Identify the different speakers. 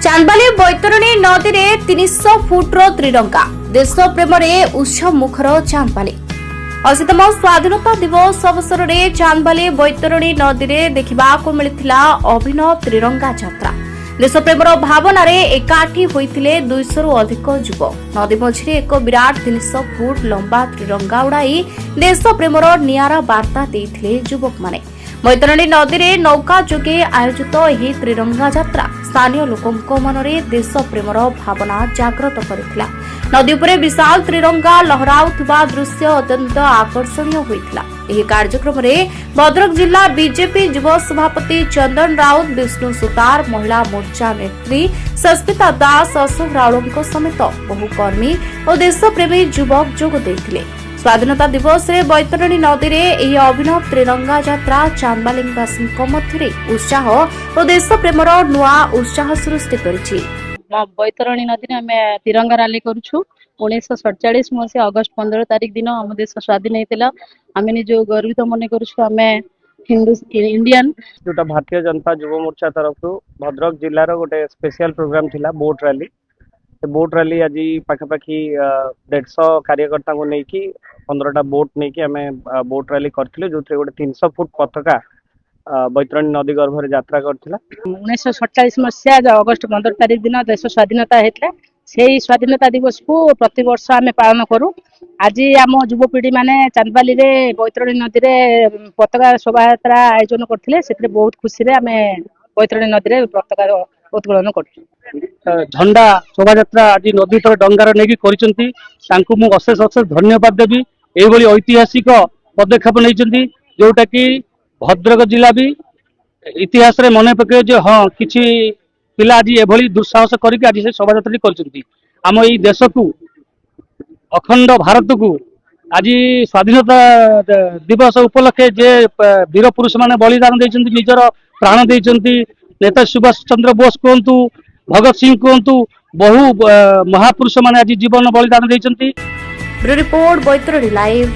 Speaker 1: चांदबाली बैतरणी नदी में 300 फुट्र त्रिरंगा देश प्रेम उत्सव मुखर चांदबाली 80तम स्वाधीनता दिवस अवसर में चांदबाली बैतरणी नदी में देखा मिलता अभिनव त्रिरंगा यात्रा देश प्रेम भावना एकाठी होते 200 रु अधिक युवक नदी मझे एक विराट 300 फुट लंबा त्रिरंगा उड़ाई देश प्रेम निआरा वार्ता देते युवक माने बैतरणी नदी में नौका जोगे आयोजित यह त्रिरंगा यात्रा स्थानीय लोकों मनरे देश प्रेमर भावना जागृत करथिला। नदी उपरे विशाल त्रिरंगा लहराउथबा दृश्य अत्यंत आकर्षणीय होइथिला। एही कार्यक्रम में भद्रक जिला बीजेपी युव सभापति चंदन राउत विष्णु सुतार महिला मोर्चा नेत्री सस्मिता दास अशोक राउलଙ୍କ समेत बहु कर्मी और देशप्रेमी युवक जोग देथिले। स्वाधीनता दिवस रे बैतरणी नदी रे एही अभिनव त्रिरंगा यात्रा चांदबालीवासी मध्य उत्साह और देश प्रेमर नुआ उत्साह सृष्टि करिछि।
Speaker 2: बैतरणी नदी में आम तिरंगा रैली करुछु 1947 मसीहा अगस्त 15 तारिख दिन आम देश स्वाधीन होता आम निज गर्वित मन करुछु आम हिंदू इंडियन
Speaker 3: जोटा भारतीय जनता युव मोर्चा तरफ भद्रक जिलार गोटे स्पेशल प्रोग्राम थिला बोट रैली बोट रैली आज पाखापाखि 150 कार्यकर्ता को लेकिन 15टा बोट नहीं आम बोट रैली करथिले जो गोटे 300 फुट पताका बैतरणी नदी गर्भ यात्रा करथिला।
Speaker 2: 1947 मसीहा अगस्त 15 तारिख दिन देश स्वाधीनता होता से स्वाधीनता दिवस को प्रति वर्ष आम पालन करूँ। आज आम युवपीढ़ी माने चांदबाली रे बैतरणी नदी रे पताका शोभायात्रा आयोजन करथिले से बहुत खुशी आम बैतरणी नदी रे पताका उत्तोलन कर
Speaker 4: झंडा शोभायात्रा आज नदी तर डंगार नहीं करिसेंती तांको मु अशेष अशेष धन्यवाद देवी। एभली ऐतिहासिक पदक्षेप नहीं जोटा कि भद्रक जिला भी इतिहास रे मन पके जो हाँ किछि पिला आज एभली दुस्साहस करके आज से शोभायात्रा करछंती। आम एई देश को अखंड भारत को आज स्वाधीनता दिवस उपलक्षे जे वीर पुरुष माने बलिदान देइछंती निजर प्राण देइछंती नेता सुभाष चंद्र बोस कहतु भगत सिंह कहतु बहु महापुरुष माने आज जीवन बलिदान देइछंती।
Speaker 1: Bureau report Baitarani live.